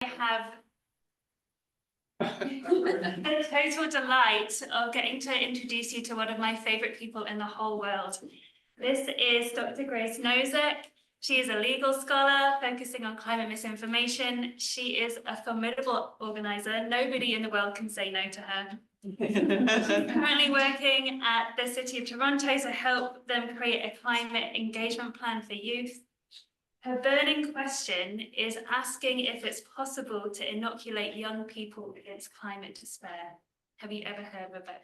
have the total delight of getting to introduce you to one of my favorite people in the whole world. This is Dr. Grace Nosek. She is a legal scholar focusing on climate misinformation. She is a formidable organizer. Nobody in the world can say no to her. She's currently working at the City of Toronto to help them create a climate engagement plan for youth. Her burning question is asking if it's possible to inoculate young people against climate despair. Have you ever heard of it?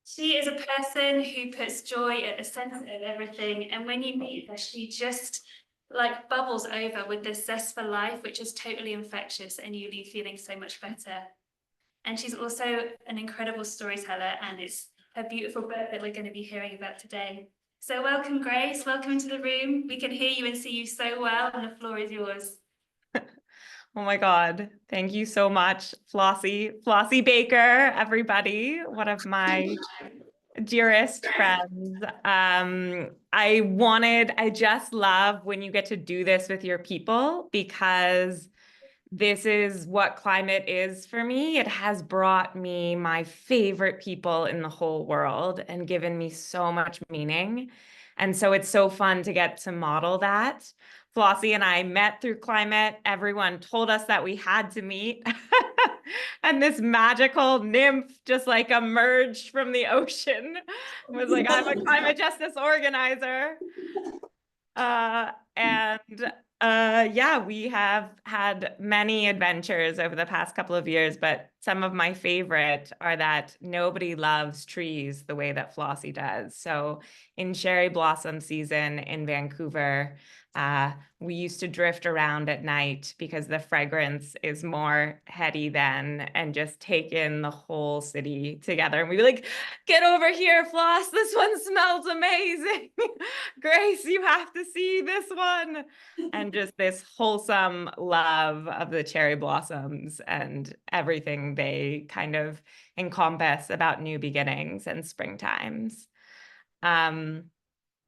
She is a person who puts joy at the center of everything. And when you meet her, she just like bubbles over with this zest for life, which is totally infectious, and you leave feeling so much better. And she's also an incredible storyteller, and it's her beautiful book that we're going to be hearing about today. So welcome, Grace. Welcome to the room. We can hear you and see you so well, and the floor is yours. Oh my God. Thank you so much, Flossie. Flossie Baker, everybody. One of my dearest friends. I just love when you get to do this with your people, because this is what climate is for me. It has brought me my favorite people in the whole world and given me so much meaning. And so it's so fun to get to model that. Flossie and I met through climate. Everyone told us that we had to meet. And this magical nymph just like emerged from the ocean. Was like, I'm a climate justice organizer. Yeah, we have had many adventures over the past couple of years, but some of my favorite are that nobody loves trees the way that Flossie does. So in cherry blossom season in Vancouver, we used to drift around at night because the fragrance is more heady then, and just take in the whole city together. And we'd be like, get over here, Floss, this one smells amazing. Grace, you have to see this one. And just this wholesome love of the cherry blossoms and everything they kind of encompass about new beginnings and springtimes.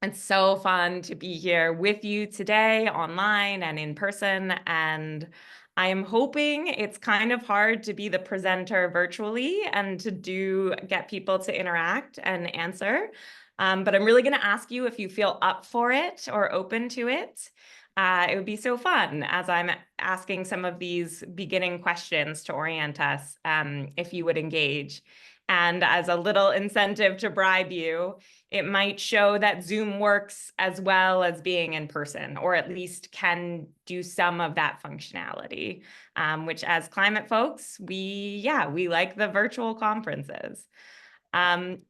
It's so fun to be here with you today, online and in person. And I am hoping it's kind of hard to be the presenter virtually and to get people to interact and answer. But I'm really going to ask you if you feel up for it or open to it. It would be so fun as I'm asking some of these beginning questions to orient us, if you would engage. And as a little incentive to bribe you, it might show that Zoom works as well as being in person, or at least can do some of that functionality, which as climate folks, we like the virtual conferences.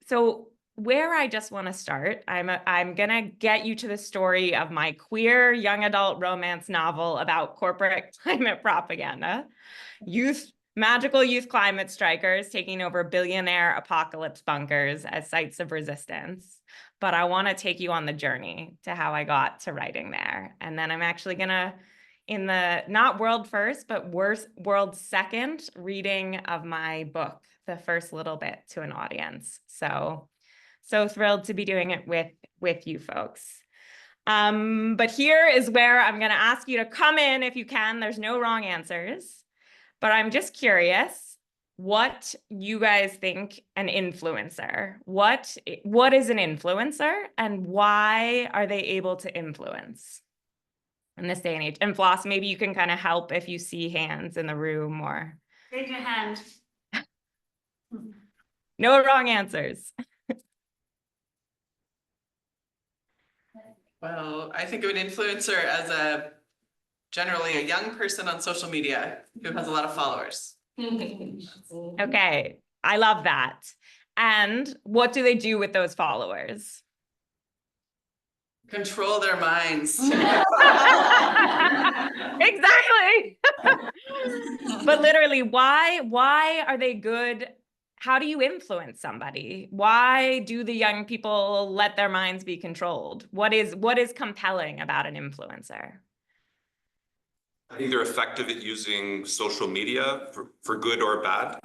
So where I just want to start, I'm going to get you to the story of my queer young adult romance novel about corporate climate propaganda, magical youth climate strikers taking over billionaire apocalypse bunkers as sites of resistance. But I want to take you on the journey to how I got to writing there. And then I'm actually going to, in the not world first, but world second reading of my book, the first little bit to an audience. So thrilled to be doing it with you folks. But here is where I'm going to ask you to come in if you can. There's no wrong answers. But I'm just curious what you guys think an influencer. What is an influencer, and why are they able to influence in this day and age? And Floss, maybe you can kind of help if you see hands in the room, or Raise your hand. No wrong answers. Well, I think of an influencer as generally a young person on social media who has a lot of followers. Okay, I love that. And what do they do with those followers? Control their minds. Exactly. But literally, why are they good? How do you influence somebody? Why do the young people let their minds be controlled? What is compelling about an influencer? I think they're effective at using social media for good or bad.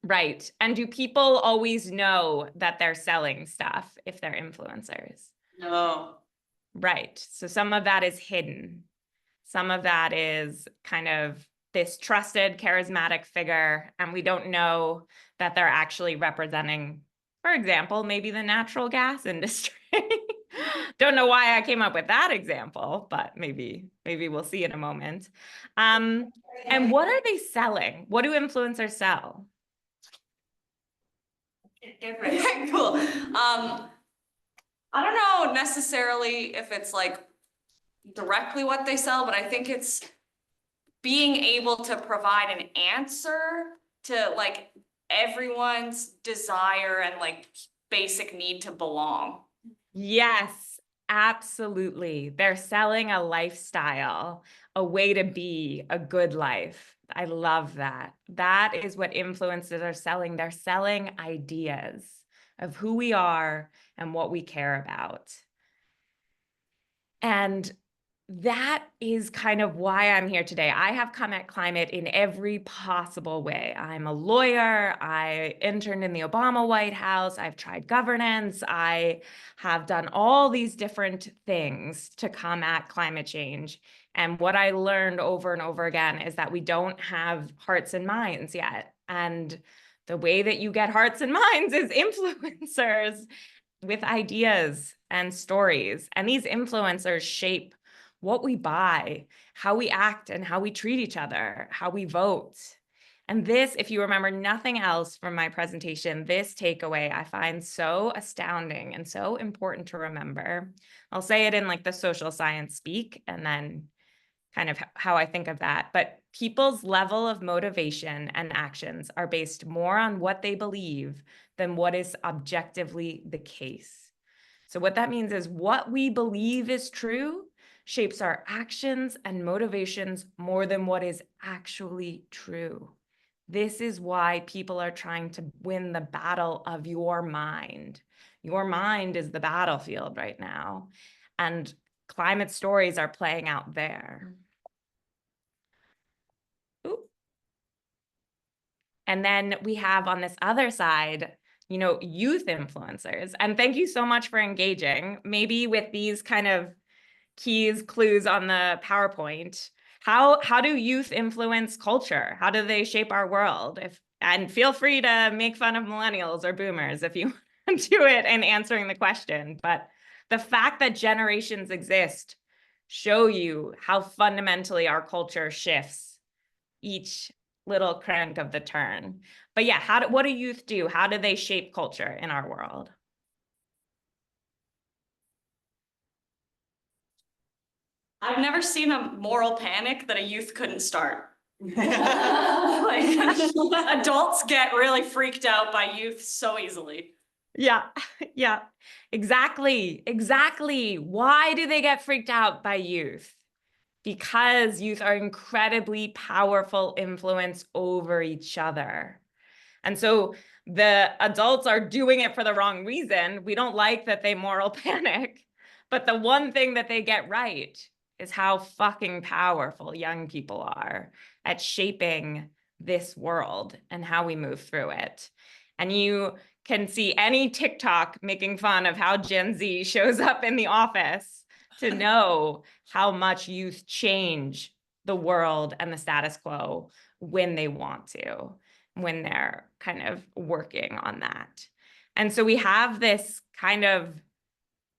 Right. And do people always know that they're selling stuff if they're influencers? No. Right. So some of that is hidden. Some of that is kind of this trusted, charismatic figure, and we don't know that they're actually representing, for example, maybe the natural gas industry. Don't know why I came up with that example, but maybe we'll see in a moment. And what are they selling? What do influencers sell? Okay, cool. I don't know necessarily if it's like directly what they sell, but I think it's being able to provide an answer to like everyone's desire and like basic need to belong. Yes, absolutely. They're selling a lifestyle, a way to be a good life. I love that. That is what influencers are selling. They're selling ideas of who we are and what we care about. And that is kind of why I'm here today. I have come at climate in every possible way. I'm a lawyer. I interned in the Obama White House. I've tried governance. I have done all these different things to come at climate change. And what I learned over and over again is that we don't have hearts and minds yet. And the way that you get hearts and minds is influencers with ideas and stories. And these influencers shape what we buy, how we act and how we treat each other, how we vote. And this, if you remember nothing else from my presentation, this takeaway I find so astounding and so important to remember. I'll say it in like the social science speak and then kind of how I think of that. But people's level of motivation and actions are based more on what they believe than what is objectively the case. So what that means is what we believe is true shapes our actions and motivations more than what is actually true. This is why people are trying to win the battle of your mind. Your mind is the battlefield right now, and climate stories are playing out there. Ooh. And then we have on this other side, youth influencers. And thank you so much for engaging. Maybe with these kind of keys, clues on the PowerPoint, how do youth influence culture? How do they shape our world? And feel free to make fun of millennials or boomers if you want to do it in answering the question. But the fact that generations exist show you how fundamentally our culture shifts each little crank of the turn. But yeah, what do youth do? How do they shape culture in our world? I've never seen a moral panic that a youth couldn't start. Like adults get really freaked out by youth so easily. Yeah, yeah, exactly. Why do they get freaked out by youth? Because youth are incredibly powerful influence over each other. And so the adults are doing it for the wrong reason. We don't like that they moral panic, but the one thing that they get right is how fucking powerful young people are at shaping this world and how we move through it. And you can see any TikTok making fun of how Gen Z shows up in the office to know how much youth change the world and the status quo when they want to, when they're kind of working on that. And so we have this kind of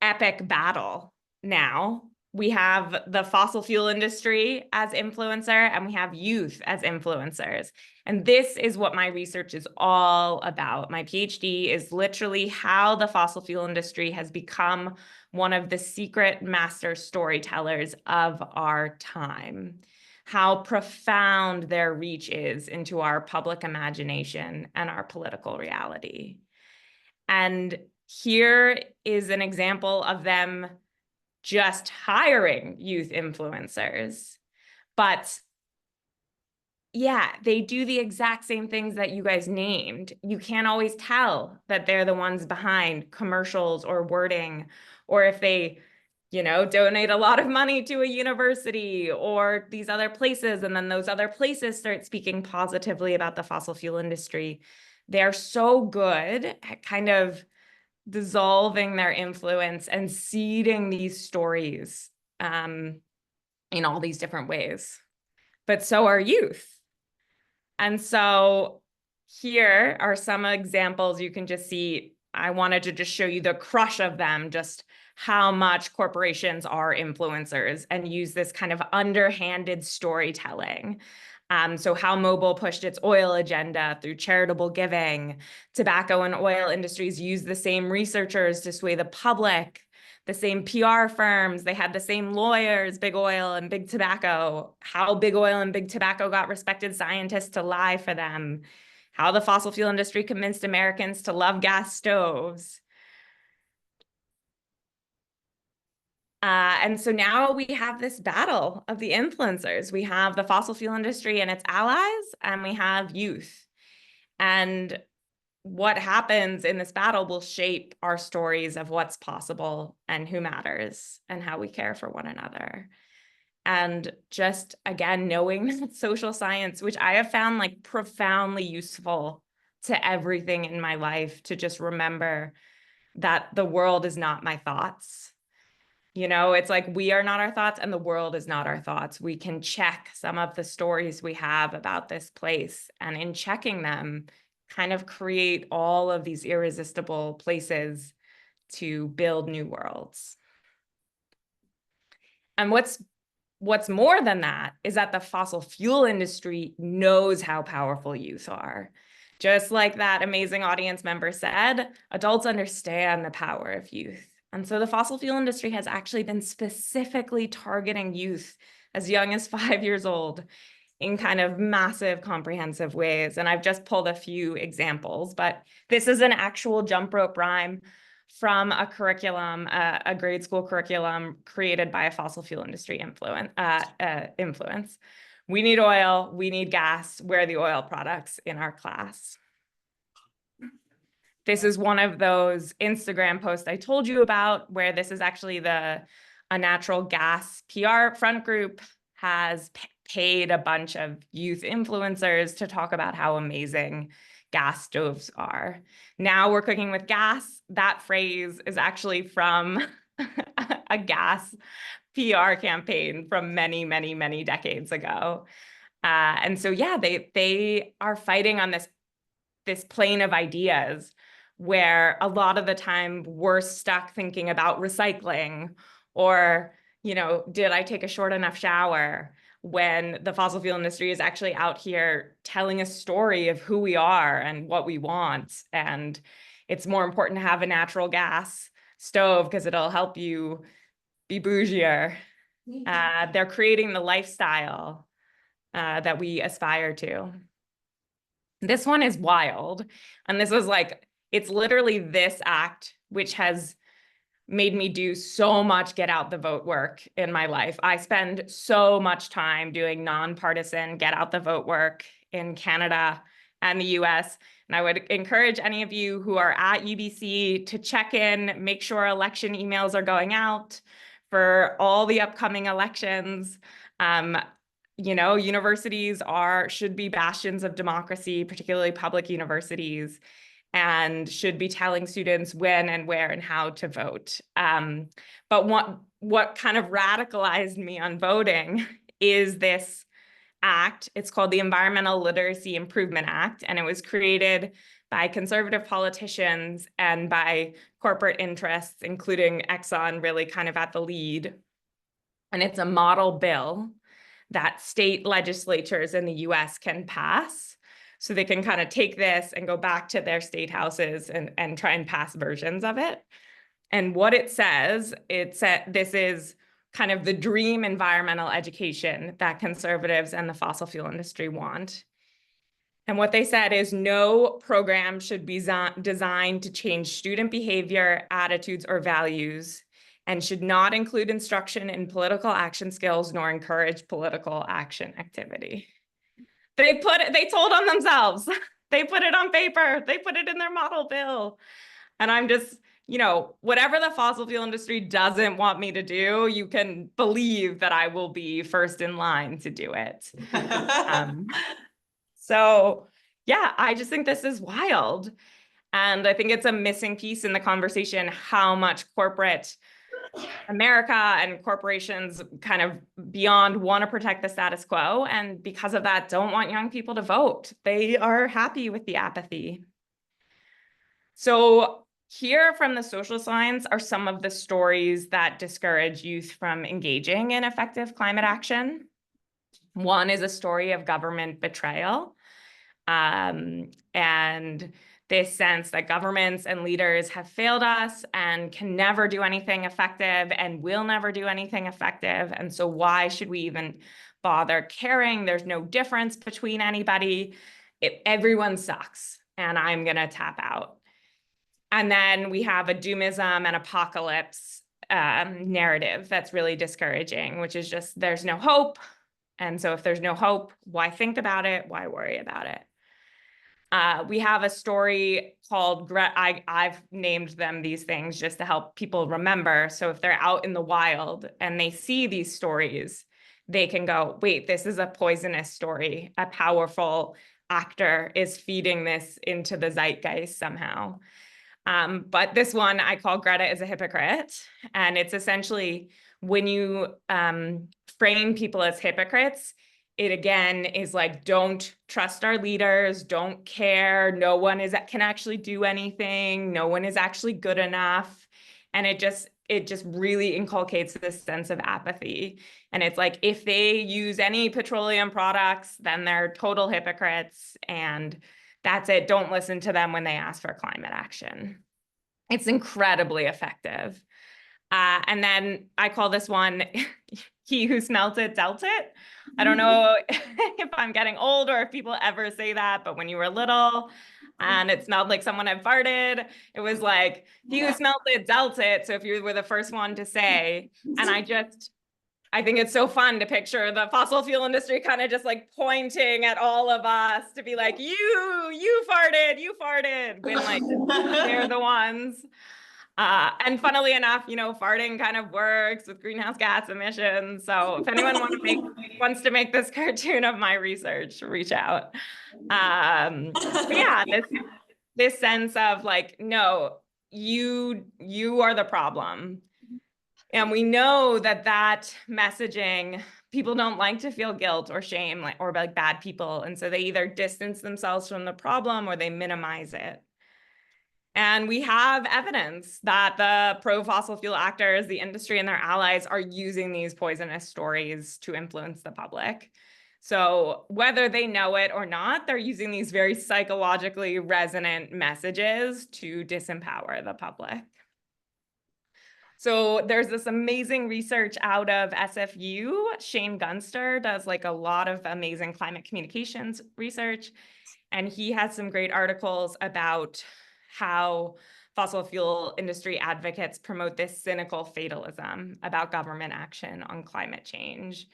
epic battle now. We have the fossil fuel industry as influencer, and we have youth as influencers. And this is what my research is all about. My PhD is literally how the fossil fuel industry has become one of the secret master storytellers of our time, how profound their reach is into our public imagination and our political reality. And here is an example of them just hiring youth influencers. But yeah, they do the exact same things that you guys named. You can't always tell that they're the ones behind commercials or wording, or if they, donate a lot of money to a university or these other places, and then those other places start speaking positively about the fossil fuel industry. They're so good at kind of dissolving their influence and seeding these stories in all these different ways. But so are youth. And so here are some examples you can just see. I wanted to just show you the crush of them, just how much corporations are influencers and use this kind of underhanded storytelling. So how Mobil pushed its oil agenda through charitable giving. Tobacco and oil industries use the same researchers to sway the public, the same PR firms. They had the same lawyers, big oil and big tobacco. How big oil and big tobacco got respected scientists to lie for them. How the fossil fuel industry convinced Americans to love gas stoves. And so now we have this battle of the influencers. We have the fossil fuel industry and its allies, and we have youth. And what happens in this battle will shape our stories of what's possible and who matters and how we care for one another. And just, again, knowing that social science, which I have found like profoundly useful to everything in my life, to just remember that the world is not my thoughts. You know, it's like we are not our thoughts and the world is not our thoughts. We can check some of the stories we have about this place, and in checking them, kind of create all of these irresistible places to build new worlds. And what's more than that is that the fossil fuel industry knows how powerful youth are. Just like that amazing audience member said, adults understand the power of youth. And so the fossil fuel industry has actually been specifically targeting youth as young as 5 years old in kind of massive, comprehensive ways. And I've just pulled a few examples, but this is an actual jump rope rhyme from a curriculum, a grade school curriculum created by a fossil fuel industry influence. We need oil, we need gas, we're the oil products in our class. This is one of those Instagram posts I told you about, where this is actually a natural gas PR front group has paid a bunch of youth influencers to talk about how amazing gas stoves are. Now we're cooking with gas. That phrase is actually from a gas PR campaign from many, many, many decades ago. And so, yeah, they are fighting on this plane of ideas where a lot of the time we're stuck thinking about recycling or, you know, did I take a short enough shower, when the fossil fuel industry is actually out here telling a story of who we are and what we want. And it's more important to have a natural gas stove because it'll help you be bougier. They're creating the lifestyle that we aspire to. This one is wild. And this was like, it's literally this act which has made me do so much get out the vote work in my life. I spend so much time doing nonpartisan get out the vote work in Canada and the US. And I would encourage any of you who are at UBC to check in, make sure election emails are going out for all the upcoming elections. You know, universities should be bastions of democracy, particularly public universities, and should be telling students when and where and how to vote. But what kind of radicalized me on voting is this act. It's called the Environmental Literacy Improvement Act, and it was created by conservative politicians and by corporate interests, including Exxon, really kind of at the lead. And it's a model bill that state legislatures in the US can pass. So they can kind of take this and go back to their state houses and try and pass versions of it. And what it says, this is kind of the dream environmental education that conservatives and the fossil fuel industry want. And what they said is no program should be designed to change student behavior, attitudes, or values, and should not include instruction in political action skills nor encourage political action activity. They told on themselves. They put it on paper. They put it in their model bill. And I'm just, you know, whatever the fossil fuel industry doesn't want me to do, you can believe that I will be first in line to do it. So yeah, I just think this is wild. And I think it's a missing piece in the conversation, how much corporate America and corporations kind of beyond want to protect the status quo, and because of that, don't want young people to vote. They are happy with the apathy. So here from the social science are some of the stories that discourage youth from engaging in effective climate action. One is a story of government betrayal. And this sense that governments and leaders have failed us and can never do anything effective and will never do anything effective. And so why should we even bother caring? There's no difference between anybody. Everyone sucks, and I'm going to tap out. And then we have a doomism and apocalypse narrative that's really discouraging, which is just there's no hope. And so if there's no hope, why think about it? Why worry about it? We have a story called, I've named them these things just to help people remember. So if they're out in the wild and they see these stories, they can go, wait, this is a poisonous story. A powerful actor is feeding this into the zeitgeist somehow. But this one I call Greta is a hypocrite. And it's essentially when you frame people as hypocrites, it again is like, don't trust our leaders, don't care, no one can actually do anything, no one is actually good enough. And it just really inculcates this sense of apathy. And it's like, if they use any petroleum products, then they're total hypocrites. And that's it. Don't listen to them when they ask for climate action. It's incredibly effective. And then I call this one, he who smelt it, dealt it. I don't know if I'm getting old or if people ever say that, but when you were little and it smelled like someone had farted, it was like, he who smelt it, dealt it. So if you were the first one to say, and I think it's so fun to picture the fossil fuel industry kind of just like pointing at all of us to be like, you farted, when like they're the ones. And funnily enough, farting kind of works with greenhouse gas emissions. So if anyone wants to make this cartoon of my research, reach out. But yeah, this sense of like, no, you are the problem. And we know that messaging, people don't like to feel guilt or shame or like bad people. And so they either distance themselves from the problem or they minimize it. And we have evidence that the pro-fossil fuel actors, the industry and their allies are using these poisonous stories to influence the public. So whether they know it or not, they're using these very psychologically resonant messages to disempower the public. So there's this amazing research out of SFU. Shane Gunster does like a lot of amazing climate communications research. And he has some great articles about how fossil fuel industry advocates promote this cynical fatalism about government action on climate change.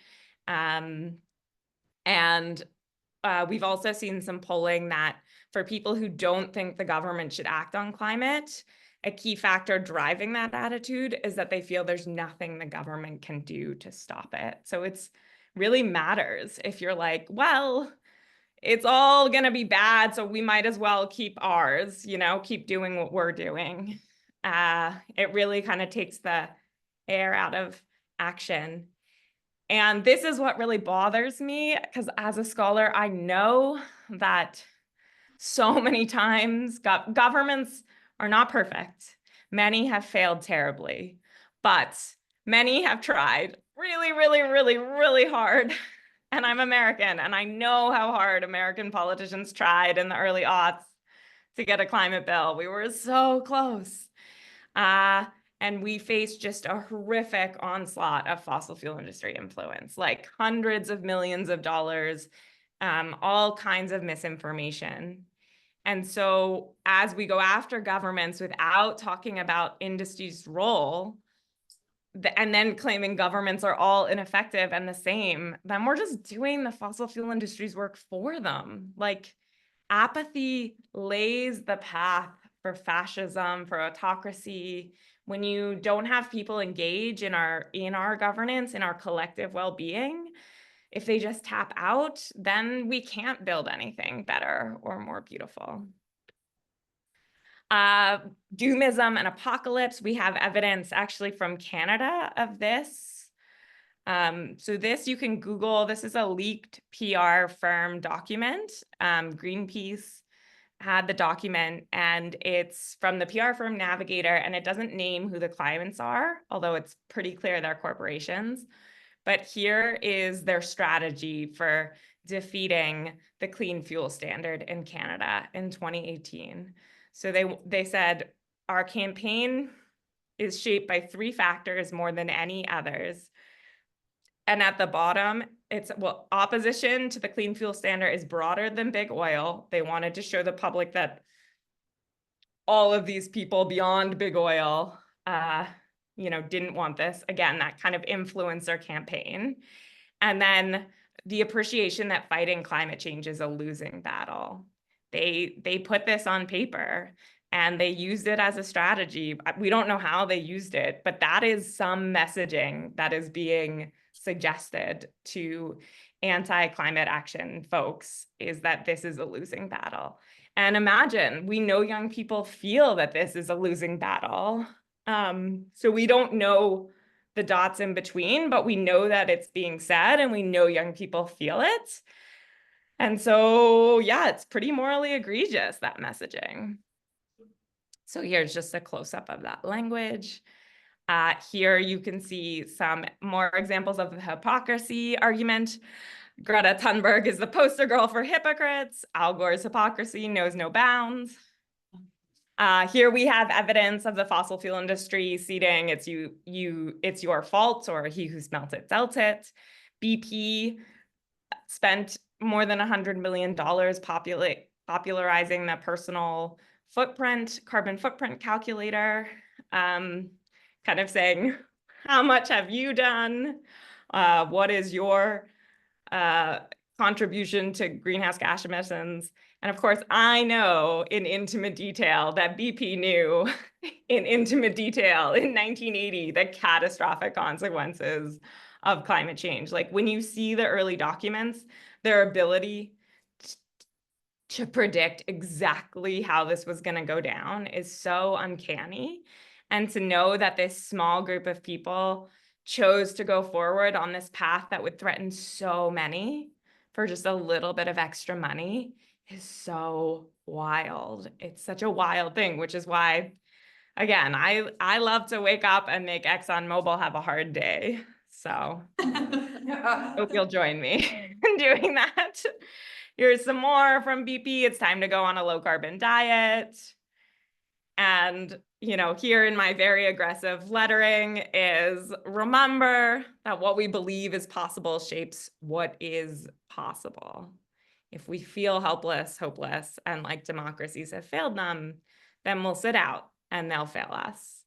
We've also seen some polling that for people who don't think the government should act on climate, a key factor driving that attitude is that they feel there's nothing the government can do to stop it. So it's really matters if you're like, well, it's all going to be bad, so we might as well keep ours, keep doing what we're doing. It really kind of takes the air out of action. And this is what really bothers me, because as a scholar, I know that so many times governments are not perfect. Many have failed terribly, but many have tried really, really, really, really hard. And I'm American, and I know how hard American politicians tried in the early aughts to get a climate bill. We were so close. And we faced just a horrific onslaught of fossil fuel industry influence, like hundreds of millions of dollars, all kinds of misinformation. And so as we go after governments without talking about industry's role, and then claiming governments are all ineffective and the same, then we're just doing the fossil fuel industry's work for them. Like, apathy lays the path for fascism, for autocracy. When you don't have people engage in our governance, in our collective well-being, if they just tap out, then we can't build anything better or more beautiful. Doomism and apocalypse, we have evidence actually from Canada of this. So this you can Google. This is a leaked PR firm document. Greenpeace had the document, and it's from the PR firm Navigator, and it doesn't name who the clients are, although it's pretty clear they're corporations. But here is their strategy for defeating the clean fuel standard in Canada in 2018. So they said, our campaign is shaped by 3 factors more than any others. And at the bottom, it's, well, opposition to the clean fuel standard is broader than big oil. They wanted to show the public that all of these people beyond big oil, didn't want this. Again, that kind of influencer campaign. And then the appreciation that fighting climate change is a losing battle. They put this on paper and they used it as a strategy. We don't know how they used it, but that is some messaging that is being suggested to anti-climate action folks, is that this is a losing battle. And imagine, we know young people feel that this is a losing battle. So we don't know the dots in between, but we know that it's being said and we know young people feel it. And so, yeah, it's pretty morally egregious, that messaging. So here's just a close-up of that language. Here you can see some more examples of the hypocrisy argument. Greta Thunberg is the poster girl for hypocrites. Al Gore's hypocrisy knows no bounds. Here we have evidence of the fossil fuel industry ceding it's your fault, or he who smelt it dealt it. BP spent more than $100 million popularizing the personal carbon footprint calculator, kind of saying, how much have you done? What is your contribution to greenhouse gas emissions? And of course, I know in intimate detail that BP knew in intimate detail in 1980 the catastrophic consequences of climate change. Like, when you see the early documents, their ability to predict exactly how this was going to go down is so uncanny. And to know that this small group of people chose to go forward on this path that would threaten so many for just a little bit of extra money is so wild. It's such a wild thing, which is why, again, I love to wake up and make ExxonMobil have a hard day. So hope you'll join me in doing that. Here's some more from BP. It's time to go on a low carbon diet. And, here in my very aggressive lettering is, remember that what we believe is possible shapes what is possible. If we feel helpless, hopeless, and like democracies have failed them, then we'll sit out and they'll fail us.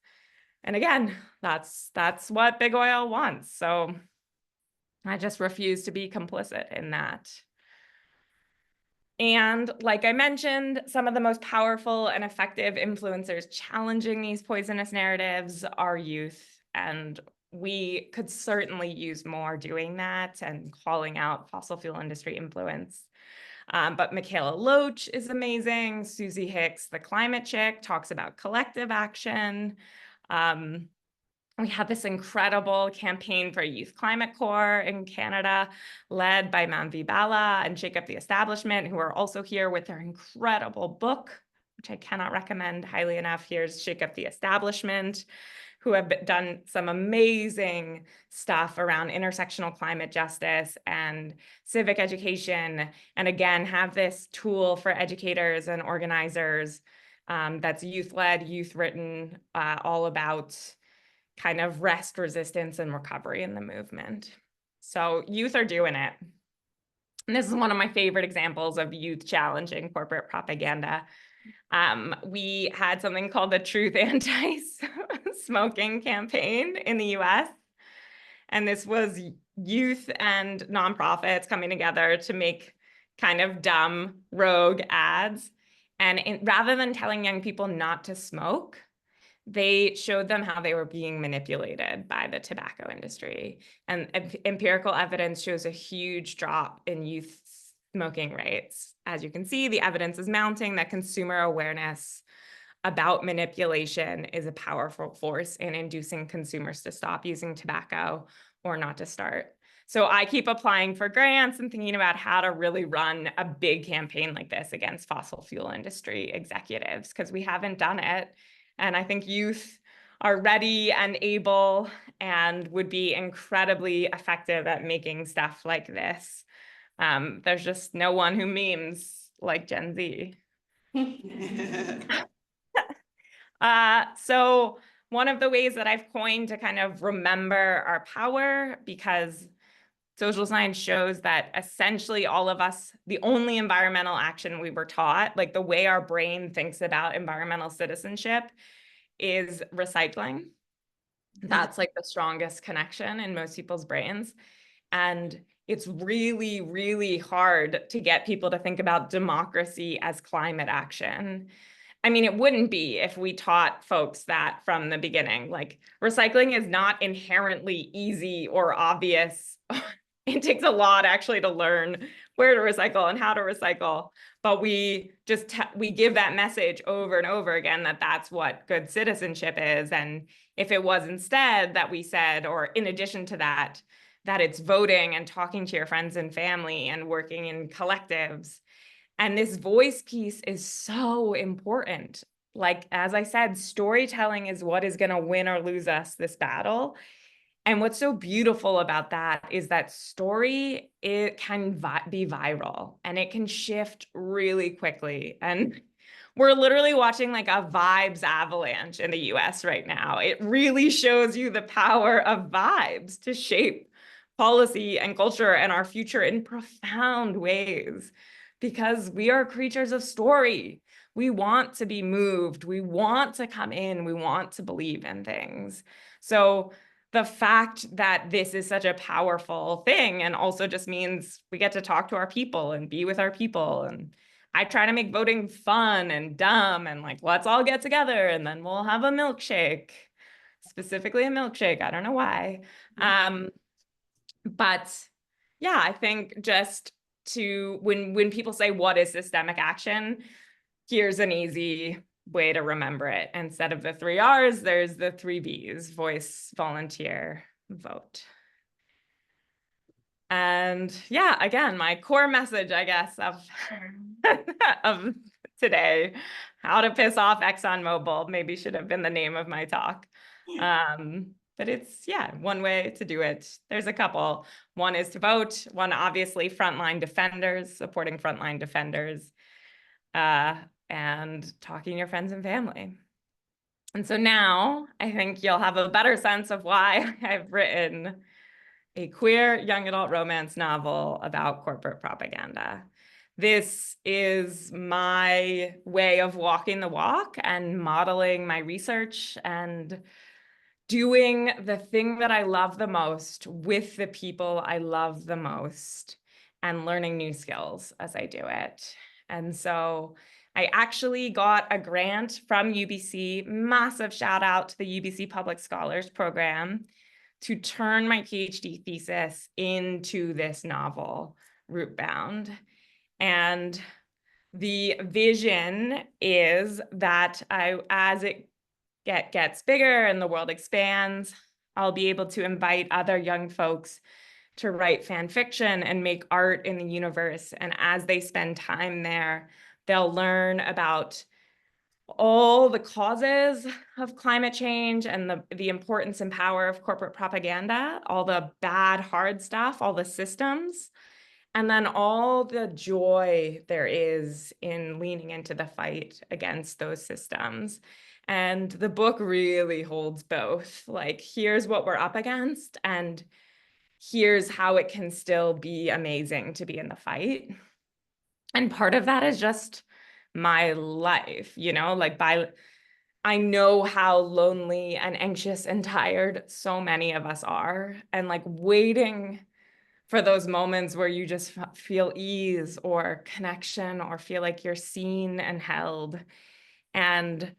And again, that's what big oil wants. So I just refuse to be complicit in that. And like I mentioned, some of the most powerful and effective influencers challenging these poisonous narratives are youth. And we could certainly use more doing that and calling out fossil fuel industry influence. But Michaela Loach is amazing. Susie Hicks, the climate chick, talks about collective action. We had this incredible campaign for Youth Climate Corps in Canada, led by Manvi Bala and Shake Up the Establishment, who are also here with their incredible book, which I cannot recommend highly enough. Here's Shake Up the Establishment, who have done some amazing stuff around intersectional climate justice and civic education. And again, have this tool for educators and organizers that's youth-led, youth-written, all about kind of rest, resistance, and recovery in the movement. So youth are doing it. And this is one of my favorite examples of youth challenging corporate propaganda. We had something called the Truth Anti-Smoking Campaign in the US. And this was youth and nonprofits coming together to make kind of dumb, rogue ads. And rather than telling young people not to smoke, they showed them how they were being manipulated by the tobacco industry. And empirical evidence shows a huge drop in youth smoking rates. As you can see, the evidence is mounting that consumer awareness about manipulation is a powerful force in inducing consumers to stop using tobacco or not to start. So I keep applying for grants and thinking about how to really run a big campaign like this against fossil fuel industry executives, because we haven't done it. And I think youth are ready and able and would be incredibly effective at making stuff like this. There's just no one who memes like Gen Z. So one of the ways that I've coined to kind of remember our power, because social science shows that essentially all of us, the only environmental action we were taught, like the way our brain thinks about environmental citizenship, is recycling. That's like the strongest connection in most people's brains. And it's really, really hard to get people to think about democracy as climate action. I mean, it wouldn't be if we taught folks that from the beginning. Like, recycling is not inherently easy or obvious. It takes a lot actually to learn where to recycle and how to recycle. But we just we give that message over and over again that that's what good citizenship is. And if it was instead that we said, or in addition to that, that it's voting and talking to your friends and family and working in collectives. And this voice piece is so important. Like, as I said, storytelling is what is going to win or lose us this battle. And what's so beautiful about that is that story, it can be viral and it can shift really quickly. And we're literally watching like a vibes avalanche in the US right now. It really shows you the power of vibes to shape policy and culture and our future in profound ways, because we are creatures of story. We want to be moved. We want to come in. We want to believe in things. So the fact that this is such a powerful thing, and also just means we get to talk to our people and be with our people. And I try to make voting fun and dumb and like, let's all get together and then we'll have a milkshake, specifically a milkshake. I don't know why. But yeah, I think just to, when people say, what is systemic action? Here's an easy way to remember it. Instead of the 3 R's, there's the 3 V's: voice, volunteer, vote. And yeah, again, my core message, I guess, of today, how to piss off ExxonMobil, maybe should have been the name of my talk. But it's, yeah, one way to do it. There's a couple. One is to vote. One, obviously, frontline defenders, supporting frontline defenders. And talking to your friends and family. And so now I think you'll have a better sense of why I've written a queer young adult romance novel about corporate propaganda. This is my way of walking the walk and modeling my research and doing the thing that I love the most with the people I love the most and learning new skills as I do it. And so I actually got a grant from UBC, massive shout out to the UBC Public Scholars Program, to turn my PhD thesis into this novel, Rootbound. And the vision is that as it gets bigger and the world expands, I'll be able to invite other young folks to write fan fiction and make art in the universe. And as they spend time there, they'll learn about all the causes of climate change and the importance and power of corporate propaganda, all the bad, hard stuff, all the systems, and then all the joy there is in leaning into the fight against those systems. And the book really holds both. Like, here's what we're up against, and here's how it can still be amazing to be in the fight. And part of that is just my life, you know, like I know how lonely and anxious and tired so many of us are, and like waiting for those moments where you just feel ease or connection or feel like you're seen and held. And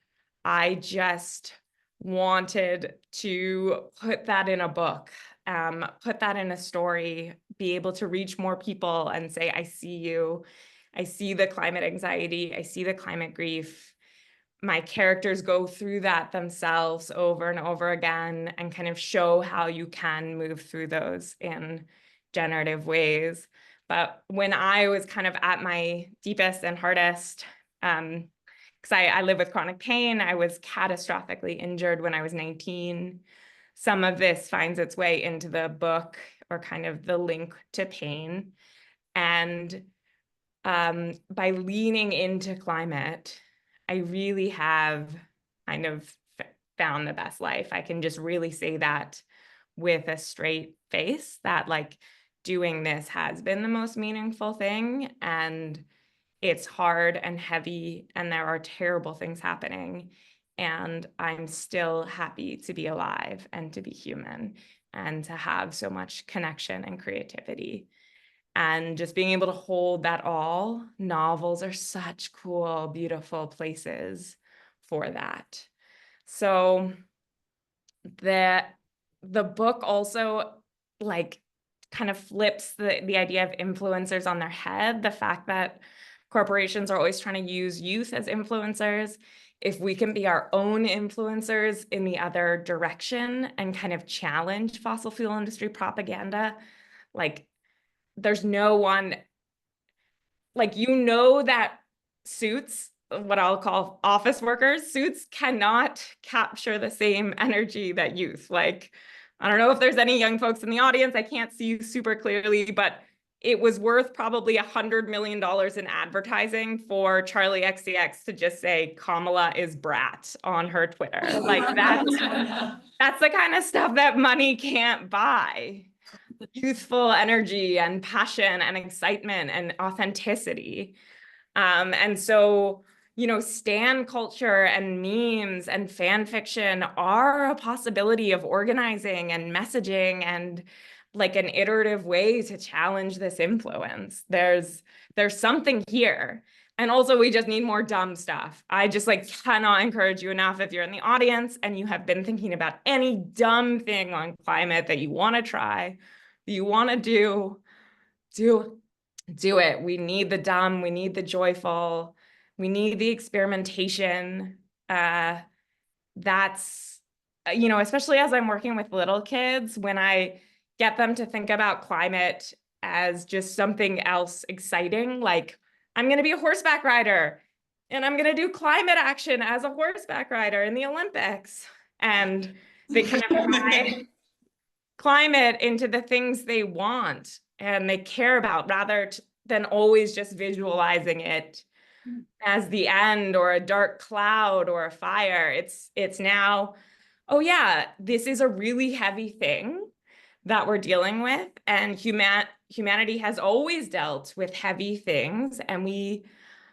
I just wanted to put that in a book, put that in a story, be able to reach more people and say, I see you. I see the climate anxiety. I see the climate grief. my characters go through that themselves over and over again and kind of show how you can move through those in generative ways. But when I was kind of at my deepest and hardest, because I live with chronic pain, I was catastrophically injured when I was 19. Some of this finds its way into the book, or kind of the link to pain. And by leaning into climate, I really have kind of found the best life. I can just really say that with a straight face, that like doing this has been the most meaningful thing. And it's hard and heavy, and there are terrible things happening. And I'm still happy to be alive and to be human and to have so much connection and creativity. And just being able to hold that all, novels are such cool, beautiful places for that. So the book also like kind of flips the idea of influencers on their head. The fact that corporations are always trying to use youth as influencers. If we can be our own influencers in the other direction and kind of challenge fossil fuel industry propaganda, like there's no one, like, you know, that suits, what I'll call office workers, suits cannot capture the same energy that youth. Like, I don't know if there's any young folks in the audience, I can't see you super clearly, but it was worth probably $100 million in advertising for Charlie XCX to just say Kamala is brat on her Twitter. Like that's the kind of stuff that money can't buy. Youthful energy and passion and excitement and authenticity. And so, you know, stan culture and memes and fan fiction are a possibility of organizing and messaging and like an iterative way to challenge this influence. There's something here. And also we just need more dumb stuff. I just like cannot encourage you enough, if you're in the audience and you have been thinking about any dumb thing on climate that you want to try, that you want to do it. We need the dumb, we need the joyful, we need the experimentation. That's, you know, especially as I'm working with little kids, when I get them to think about climate as just something else exciting, like I'm going to be a horseback rider and I'm going to do climate action as a horseback rider in the Olympics. And they kind of tie climate into the things they want and they care about, rather than always just visualizing it as the end or a dark cloud or a fire. It's now, oh yeah, this is a really heavy thing that we're dealing with, and humanity has always dealt with heavy things, and we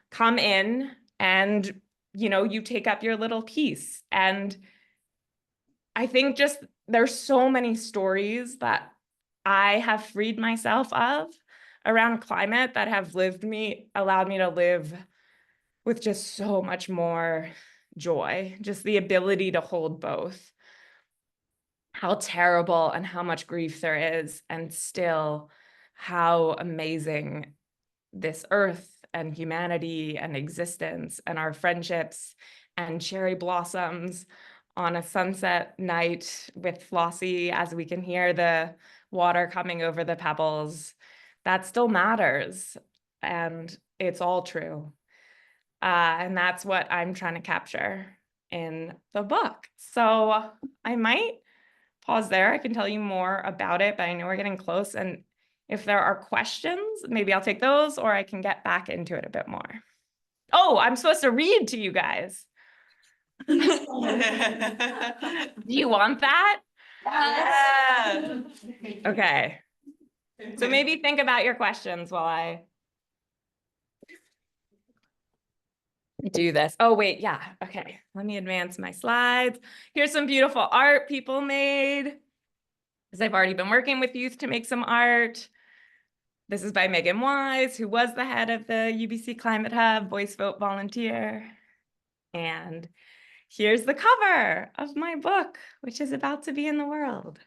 come in and, you know, you take up your little piece. And I think just there's so many stories that I have freed myself of around climate that have allowed me to live with just so much more joy, just the ability to hold both. How terrible and how much grief there is, and still how amazing this earth and humanity and existence and our friendships and cherry blossoms on a sunset night with Flossie as we can hear the water coming over the pebbles. That still matters, and it's all true. And that's what I'm trying to capture in the book. So I might pause there. I can tell you more about it, but I know we're getting close. And if there are questions, maybe I'll take those, or I can get back into it a bit more. Oh, I'm supposed to read to you guys. Do you want that? Yeah. Okay. So maybe think about your questions while I do this. Oh, wait. Yeah. Okay. Let me advance my slides. Here's some beautiful art people made, because I've already been working with youth to make some art. This is by Megan Wise, who was the head of the UBC Climate Hub, Voice Vote volunteer. And here's the cover of my book, which is about to be in the world.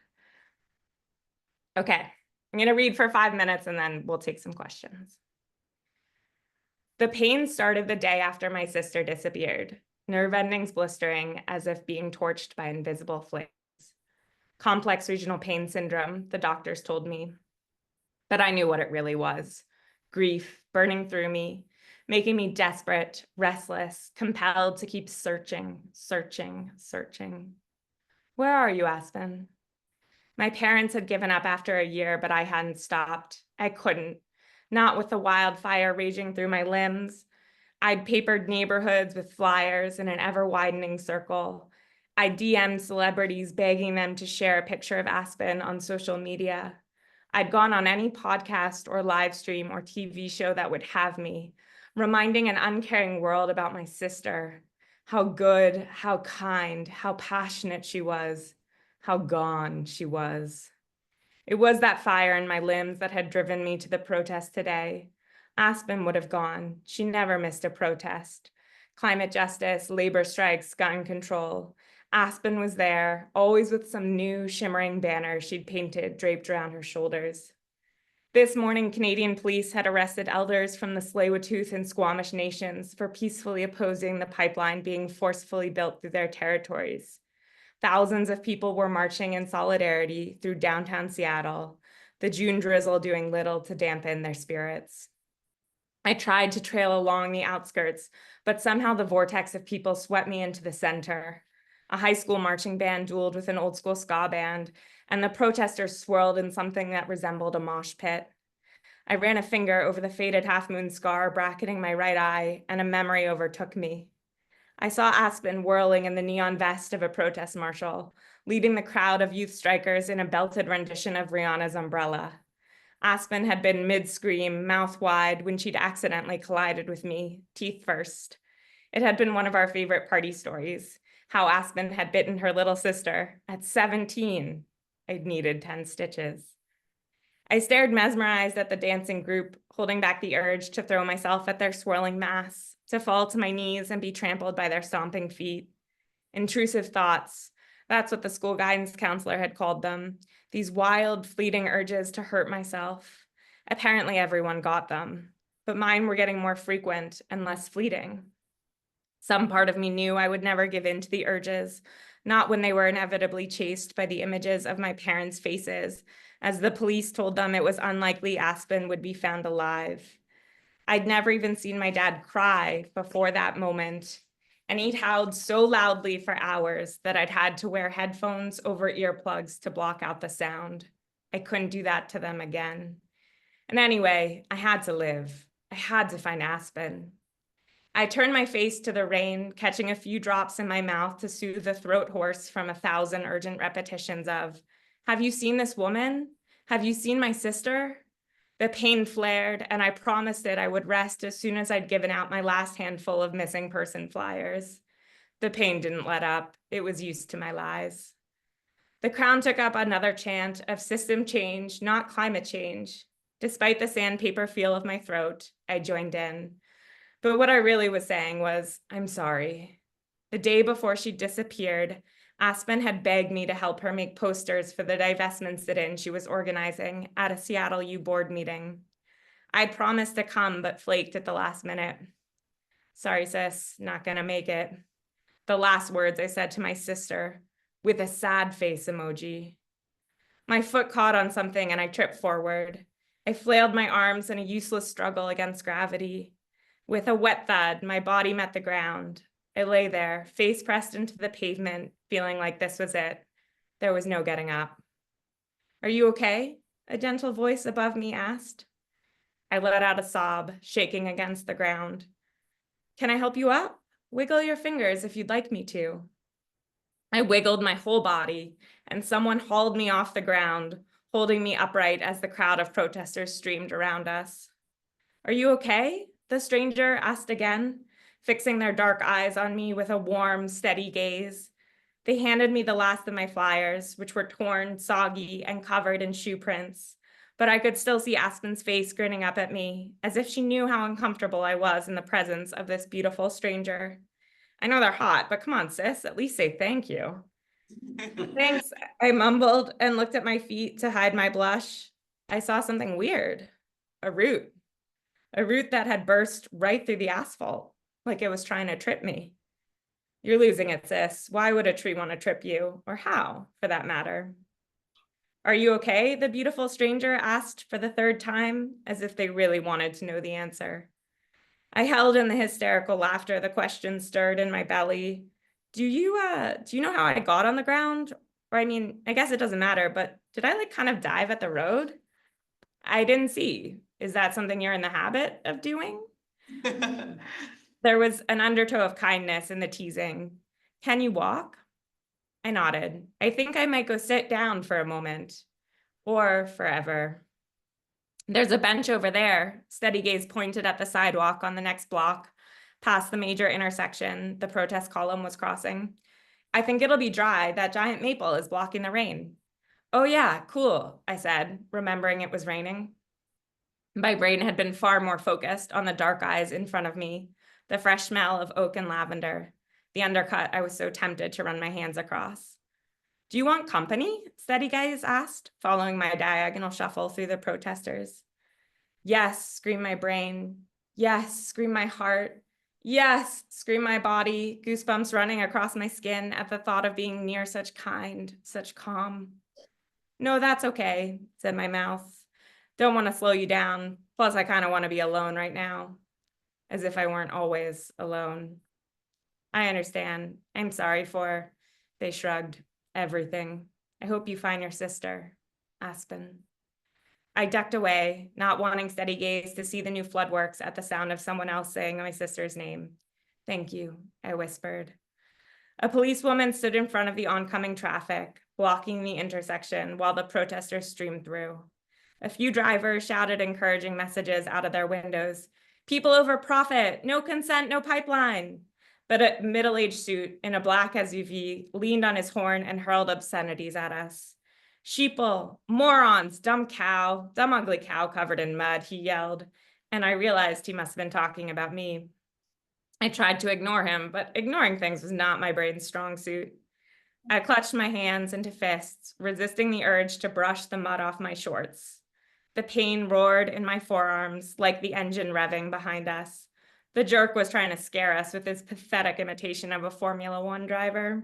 Okay, I'm going to read for 5 minutes and then we'll take some questions. The pain started the day after my sister disappeared. nerve endings blistering as if being torched by invisible flames. Complex regional pain syndrome, the doctors told me. But I knew what it really was. Grief burning through me, making me desperate, restless, compelled to keep searching, searching, searching. Where are you, Aspen? My parents had given up after a year, but I hadn't stopped. I couldn't, not with the wildfire raging through my limbs. I'd papered neighborhoods with flyers in an ever-widening circle. I DM'd celebrities begging them to share a picture of Aspen on social media. I'd gone on any podcast or live stream or TV show that would have me, reminding an uncaring world about my sister, how good, how kind, how passionate she was, how gone she was. It was that fire in my limbs that had driven me to the protest today. Aspen would have gone. She never missed a protest. Climate justice, labor strikes, gun control. Aspen was there, always with some new shimmering banner she'd painted draped around her shoulders. This morning, Canadian police had arrested elders from the Tsleil-Waututh and Squamish nations for peacefully opposing the pipeline being forcefully built through their territories. Thousands of people were marching in solidarity through downtown Seattle, the June drizzle doing little to dampen their spirits. I tried to trail along the outskirts, but somehow the vortex of people swept me into the center. A high school marching band dueled with an old school ska band, and the protesters swirled in something that resembled a mosh pit. I ran a finger over the faded half-moon scar bracketing my right eye, and a memory overtook me. I saw Aspen whirling in the neon vest of a protest marshal, leading the crowd of youth strikers in a belted rendition of Rihanna's Umbrella. Aspen had been mid-scream, mouth wide, when she'd accidentally collided with me, teeth first. It had been one of our favorite party stories, how Aspen had bitten her little sister at 17. I'd needed 10 stitches. I stared mesmerized at the dancing group, holding back the urge to throw myself at their swirling mass, to fall to my knees and be trampled by their stomping feet. Intrusive thoughts, that's what the school guidance counselor had called them, these wild, fleeting urges to hurt myself. Apparently everyone got them, but mine were getting more frequent and less fleeting. Some part of me knew I would never give in to the urges, not when they were inevitably chased by the images of my parents' faces, as the police told them it was unlikely Aspen would be found alive. I'd never even seen my dad cry before that moment, and he'd howled so loudly for hours that I'd had to wear headphones over earplugs to block out the sound. I couldn't do that to them again. And anyway, I had to live. I had to find Aspen. I turned my face to the rain, catching a few drops in my mouth to soothe the throat hoarse from 1,000 urgent repetitions of, "Have you seen this woman? Have you seen my sister?" The pain flared, and I promised it I would rest as soon as I'd given out my last handful of missing person flyers. The pain didn't let up. It was used to my lies. The crowd took up another chant of system change, not climate change. Despite the sandpaper feel of my throat, I joined in. But what I really was saying was, I'm sorry. The day before she disappeared, Aspen had begged me to help her make posters for the divestment sit-in she was organizing at a Seattle U board meeting. I'd promised to come, but flaked at the last minute. Sorry, sis, not gonna make it. The last words I said to my sister, with a sad face emoji. My foot caught on something and I tripped forward. I flailed my arms in a useless struggle against gravity. With a wet thud, my body met the ground. I lay there, face pressed into the pavement, feeling like this was it. There was no getting up. "Are you okay?" a gentle voice above me asked. I let out a sob, shaking against the ground. "Can I help you up? Wiggle your fingers if you'd like me to." I wiggled my whole body, and someone hauled me off the ground, holding me upright as the crowd of protesters streamed around us. "Are you okay?" the stranger asked again, fixing their dark eyes on me with a warm, steady gaze. They handed me the last of my flyers, which were torn, soggy, and covered in shoe prints, but I could still see Aspen's face grinning up at me, as if she knew how uncomfortable I was in the presence of this beautiful stranger. "I know they're hot, but come on, sis, at least say thank you." "Thanks," I mumbled and looked at my feet to hide my blush. I saw something weird, a root that had burst right through the asphalt, like it was trying to trip me. You're losing it, sis. Why would a tree want to trip you? Or how, for that matter? Are you okay? The beautiful stranger asked for the third time, as if they really wanted to know the answer. I held in the hysterical laughter the question stirred in my belly. Do you know how I got on the ground? Or I mean, I guess it doesn't matter, but did I like kind of dive at the road? I didn't see. Is that something you're in the habit of doing? There was an undertow of kindness in the teasing. Can you walk? I nodded. I think I might go sit down for a moment. Or forever. There's a bench over there. Steady gaze pointed at the sidewalk on the next block, past the major intersection the protest column was crossing. I think it'll be dry. That giant maple is blocking the rain. Oh yeah, cool, I said, remembering it was raining. My brain had been far more focused on the dark eyes in front of me, the fresh smell of oak and lavender, the undercut I was so tempted to run my hands across. Do you want company? Steady gaze asked, following my diagonal shuffle through the protesters. Yes, screamed my brain. Yes, screamed my heart. Yes, screamed my body, goosebumps running across my skin at the thought of being near such kind, such calm. No, that's okay, said my mouth. Don't want to slow you down. Plus, I kind of want to be alone right now. As if I weren't always alone. I understand. I'm sorry for, they shrugged, everything. I hope you find your sister, Aspen. I ducked away, not wanting steady gaze to see the new floodworks at the sound of someone else saying my sister's name. Thank you, I whispered. A policewoman stood in front of the oncoming traffic, blocking the intersection while the protesters streamed through. A few drivers shouted encouraging messages out of their windows. People over profit, no consent, no pipeline. But a middle-aged suit in a black SUV leaned on his horn and hurled obscenities at us. Sheeple, morons, dumb cow, dumb ugly cow covered in mud, he yelled, and I realized he must have been talking about me. I tried to ignore him, but ignoring things was not my brain's strong suit. I clutched my hands into fists, resisting the urge to brush the mud off my shorts. The pain roared in my forearms like the engine revving behind us. The jerk was trying to scare us with his pathetic imitation of a Formula One driver.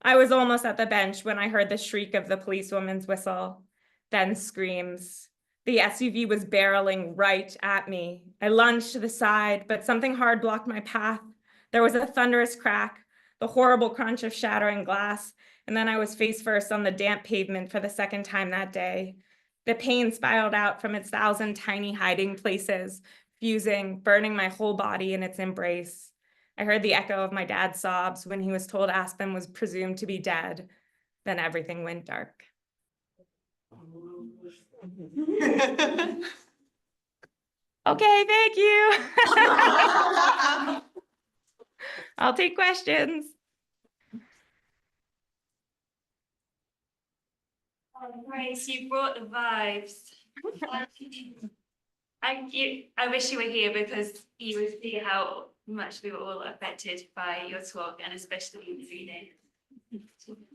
I was almost at the bench when I heard the shriek of the policewoman's whistle, then screams. The SUV was barreling right at me. I lunged to the side, but something hard blocked my path. There was a thunderous crack, the horrible crunch of shattering glass, and then I was face first on the damp pavement for the second time that day. The pain spiraled out from its 1,000 tiny hiding places, fusing, burning my whole body in its embrace. I heard the echo of my dad's sobs when he was told Aspen was presumed to be dead. Then everything went dark. Okay, thank you. I'll take questions. Grace, you brought the vibes. I wish you were here because you would see how much we were all affected by your talk and especially in the reading.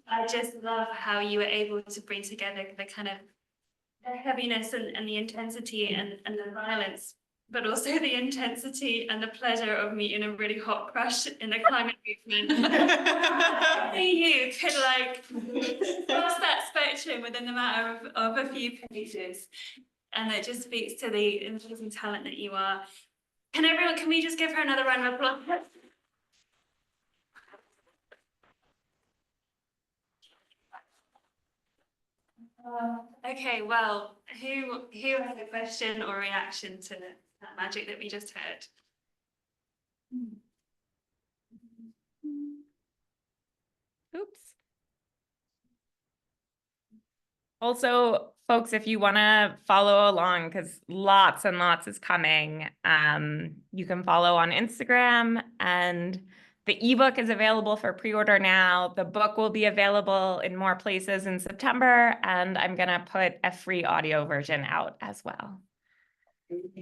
I just love how you were able to bring together the kind of the heaviness and the intensity and the violence, but also the intensity and the pleasure of meeting a really hot crush in the climate movement. You could like cross that spectrum within the matter of a few pages. And it just speaks to the amazing talent that you are. Can we just give her another round of applause? Okay, well, who has a question or reaction to that magic that we just heard? Oops. Also, folks, if you want to follow along, because lots and lots is coming, you can follow on Instagram, and the ebook is available for pre-order now. The book will be available in more places in September, and I'm going to put a free audio version out as well.